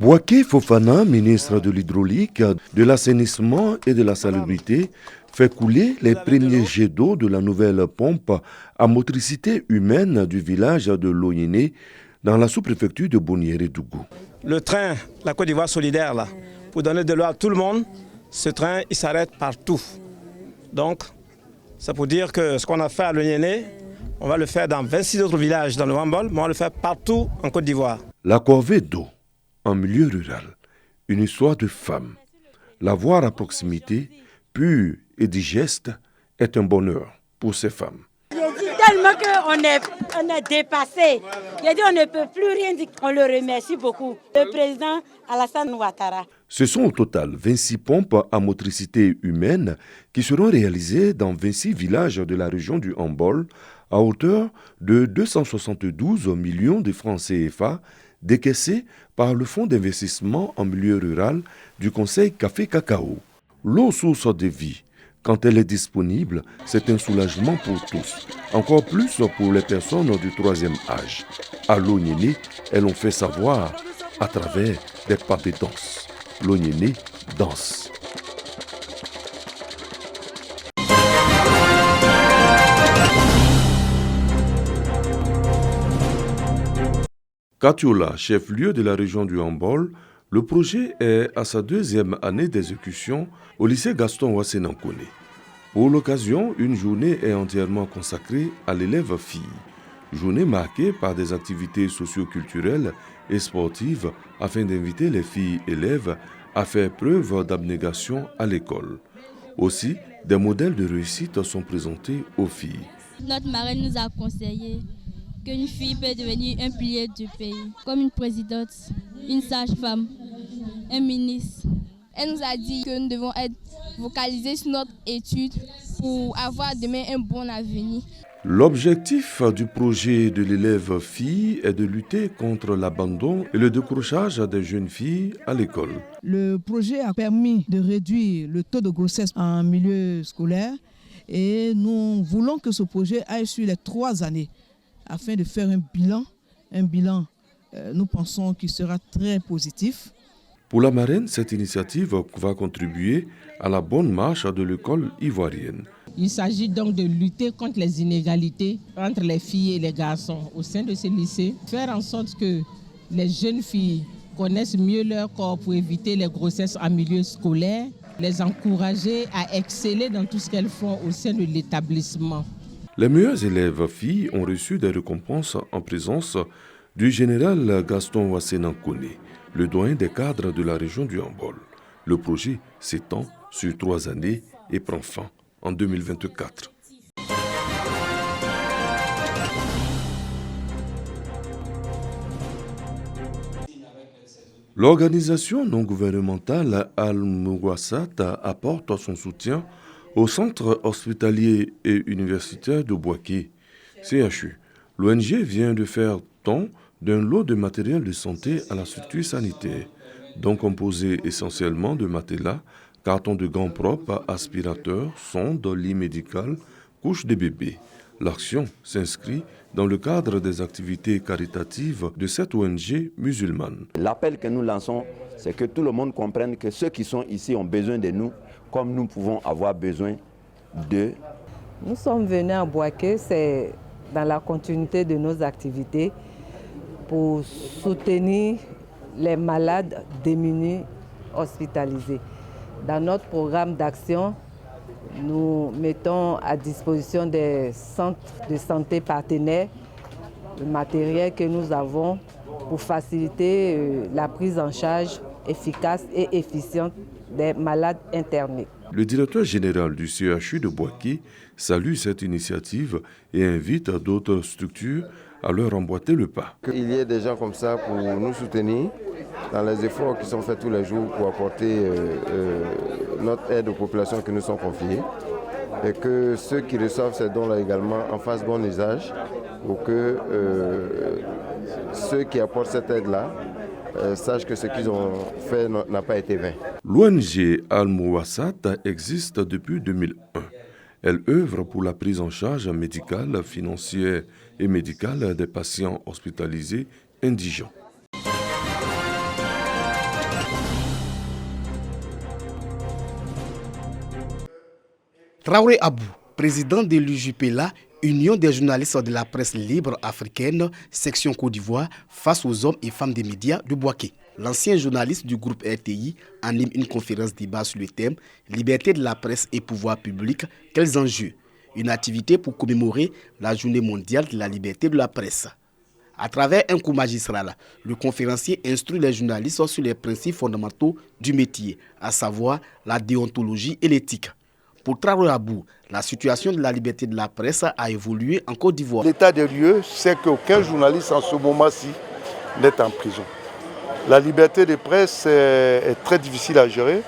Bouaké Fofana, ministre de l'Hydraulique, de l'Assainissement et de la Salubrité, fait couler les premiers jets d'eau de la nouvelle pompe à motricité humaine du village de Loyene dans la sous-préfecture de Boniéré-Dougou. Le train, la Côte d'Ivoire solidaire, là, pour donner de l'eau à tout le monde, ce train, il s'arrête partout. Donc, c'est pour dire que ce qu'on a fait à Loyene, on va le faire dans 26 autres villages dans le Wambol, mais on va le faire partout en Côte d'Ivoire. La corvée d'eau en milieu rural, une histoire de femme. La voir à proximité, pure et digeste, est un bonheur pour ces femmes. J'ai dit tellement qu'on est dépassé. J'ai dit on ne peut plus rien dire. On le remercie beaucoup. Le président Alassane Ouattara. Ce sont au total 26 pompes à motricité humaine qui seront réalisées dans 26 villages de la région du Hambol à hauteur de 272 millions de francs CFA décaissés par le Fonds d'investissement en milieu rural du Conseil Café Cacao. L'eau source de vie, quand elle est disponible, c'est un soulagement pour tous, encore plus pour les personnes du troisième âge. À Loyene, elles l'ont fait savoir à travers des pas de danse. Loyene danse. Katiola, chef-lieu de la région du Hambol, le projet est à sa deuxième année d'exécution au lycée Gaston Wassenankone. Pour l'occasion, une journée est entièrement consacrée à l'élève fille. Journée marquée par des activités socio-culturelles et sportives afin d'inviter les filles élèves à faire preuve d'abnégation à l'école. Aussi, des modèles de réussite sont présentés aux filles. Notre marraine nous a conseillé qu'une fille peut devenir un pilier du pays, comme une présidente, une sage-femme, un ministre. Elle nous a dit que nous devons être focalisés sur notre étude pour avoir demain un bon avenir. L'objectif du projet de l'élève fille est de lutter contre l'abandon et le décrochage des jeunes filles à l'école. Le projet a permis de réduire le taux de grossesse en milieu scolaire et nous voulons que ce projet aille sur les 3 années afin de faire un bilan, nous pensons qu'il sera très positif. Pour la marraine, cette initiative va contribuer à la bonne marche de l'école ivoirienne. Il s'agit donc de lutter contre les inégalités entre les filles et les garçons au sein de ce lycée, faire en sorte que les jeunes filles connaissent mieux leur corps pour éviter les grossesses en milieu scolaire, les encourager à exceller dans tout ce qu'elles font au sein de l'établissement. Les meilleurs élèves filles ont reçu des récompenses en présence du général Gaston Wassenankone, le doyen des cadres de la région du Hambol. Le projet s'étend sur 3 années et prend fin en 2024. L'organisation non gouvernementale Al-Mouassat apporte son soutien au centre hospitalier et universitaire de Bouaké, CHU. L'ONG vient de faire don d'un lot de matériel de santé à la structure sanitaire, donc composé essentiellement de matelas, cartons de gants propres, aspirateurs, sondes, lits médicaux, couches de bébés. L'action s'inscrit dans le cadre des activités caritatives de cette ONG musulmane. L'appel que nous lançons, c'est que tout le monde comprenne que ceux qui sont ici ont besoin de nous, comme nous pouvons avoir besoin d'eux. Nous sommes venus à Bouaké, c'est dans la continuité de nos activités pour soutenir les malades démunis hospitalisés. Dans notre programme d'action, nous mettons à disposition des centres de santé partenaires le matériel que nous avons pour faciliter la prise en charge efficace et efficiente des malades internés. Le directeur général du CHU de Bouaké salue cette initiative et invite d'autres structures à leur emboîter le pas. Qu'il y ait des gens comme ça pour nous soutenir dans les efforts qui sont faits tous les jours pour apporter notre aide aux populations qui nous sont confiées et que ceux qui reçoivent ces dons-là également en fassent bon usage pour que ceux qui apportent cette aide-là sachent que ce qu'ils ont fait n'a pas été vain. L'ONG Al-Mouassat existe depuis 2001. Elle œuvre pour la prise en charge médicale, financière et médicale des patients hospitalisés indigents. Traoré Abou, président de l'UJPLA, Union des journalistes de la presse libre africaine, section Côte d'Ivoire, face aux hommes et femmes des médias de Bouaké. L'ancien journaliste du groupe RTI anime une conférence débat sur le thème « Liberté de la presse et pouvoir public, quels enjeux ?» Une activité pour commémorer la journée mondiale de la liberté de la presse. À travers un cours magistral, le conférencier instruit les journalistes sur les principes fondamentaux du métier, à savoir la déontologie et l'éthique. Pour Traoré Abou, la situation de la liberté de la presse a évolué en Côte d'Ivoire. L'état des lieux, c'est qu'aucun journaliste en ce moment-ci n'est en prison. La liberté de presse est très difficile à gérer.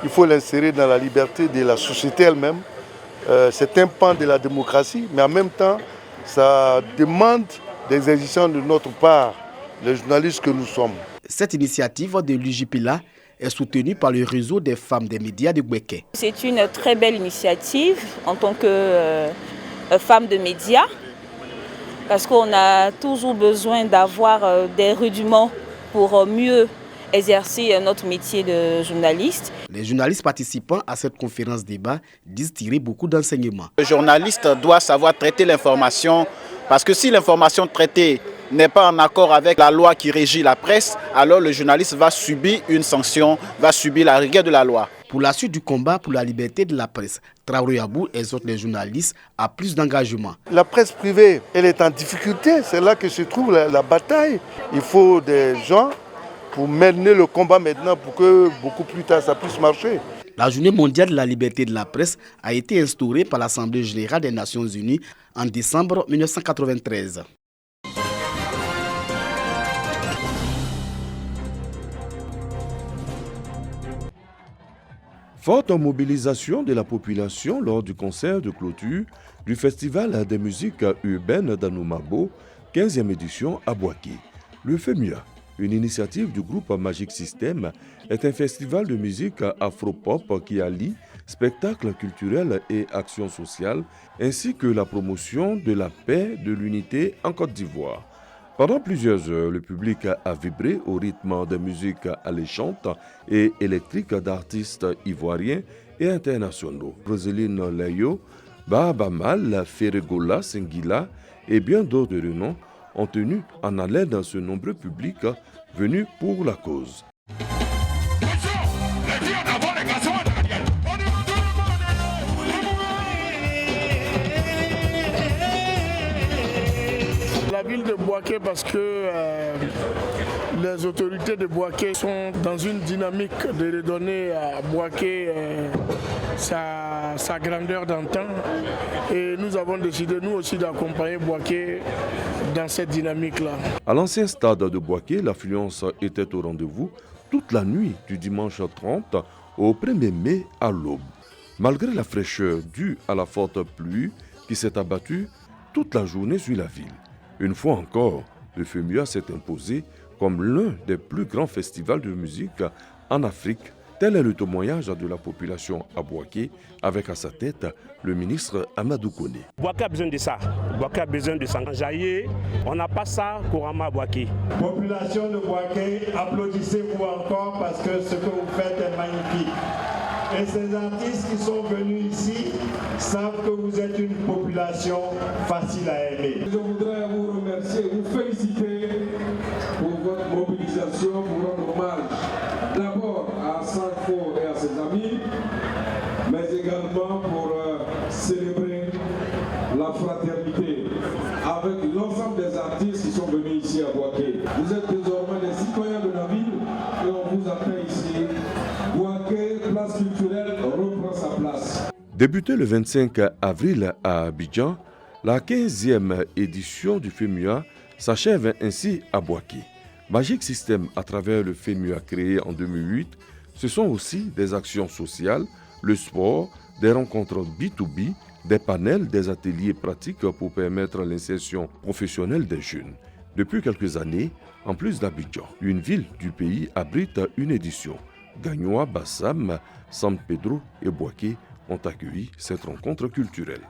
Il faut l'insérer dans la liberté de la société elle-même. C'est un pan de la démocratie, mais en même temps, ça demande des exigences de notre part, les journalistes que nous sommes. Cette initiative de l'UJPLA est soutenue par le réseau des femmes des médias de Bouaké. C'est une très belle initiative en tant que femme de médias, parce qu'on a toujours besoin d'avoir des rudiments pour mieux exercer notre métier de journaliste. Les journalistes participants à cette conférence débat disent tirer beaucoup d'enseignements. Le journaliste doit savoir traiter l'information, parce que si l'information traitée n'est pas en accord avec la loi qui régit la presse, alors le journaliste va subir une sanction, va subir la rigueur de la loi. Pour la suite du combat pour la liberté de la presse, Traoré Abou exhorte les journalistes à plus d'engagement. La presse privée, elle est en difficulté, c'est là que se trouve la bataille. Il faut des gens pour mener le combat maintenant pour que beaucoup plus tard ça puisse marcher. La journée mondiale de la liberté de la presse a été instaurée par l'Assemblée générale des Nations unies en décembre 1993. Forte mobilisation de la population lors du concert de clôture du Festival des musiques urbaines d'Anoumabo, 15e édition à Bouaké. Le FEMUA, une initiative du groupe Magic System, est un festival de musique afro-pop qui allie spectacles culturels et actions sociales, ainsi que la promotion de la paix, de l'unité en Côte d'Ivoire. Pendant plusieurs heures, le public a vibré au rythme de musique alléchante et électrique d'artistes ivoiriens et internationaux. Roseline Layo, Baba Mal, Ferregola, Senghila et bien d'autres noms ont tenu en haleine ce nombreux public venu pour la cause. La ville de Bouaké, parce que les autorités de Bouaké sont dans une dynamique de redonner à Bouaké sa grandeur d'antan. Et nous avons décidé, nous aussi, d'accompagner Bouaké dans cette dynamique-là. À l'ancien stade de Bouaké, l'affluence était au rendez-vous toute la nuit du dimanche 30 au 1er mai à l'aube. Malgré la fraîcheur due à la forte pluie qui s'est abattue toute la journée sur la ville. Une fois encore, le FEMUA s'est imposé comme l'un des plus grands festivals de musique en Afrique. Tel est le témoignage de la population à Bouaké, avec à sa tête le ministre Amadou Koné. Bouaké a besoin de ça. Bouaké a besoin de s'engager. On n'a pas ça couramment à Bouaké. Population de Bouaké, applaudissez-vous encore parce que ce que vous faites est magnifique. Et ces artistes qui sont venus ici savent que vous êtes une population facile à aimer. Je voudrais vous remercier, vous féliciter pour votre mobilisation, pour rendre hommage d'abord à Sanfo et à ses amis, mais également pour célébrer la fraternité avec l'ensemble des artistes qui sont venus ici à Bouaké. Vous êtes désormais des citoyens de la ville et on vous appelle ici. Bouaké, place culturelle, reprend sa place. Débutée le 25 avril à Abidjan, la 15e édition du FEMUA s'achève ainsi à Bouaké. Magic System, à travers le FEMUA créé en 2008, ce sont aussi des actions sociales, le sport, des rencontres B2B, des panels, des ateliers pratiques pour permettre l'insertion professionnelle des jeunes. Depuis quelques années, en plus d'Abidjan, une ville du pays abrite une édition. Gagnoa, Bassam, San Pedro et Bouaké ont accueilli cette rencontre culturelle.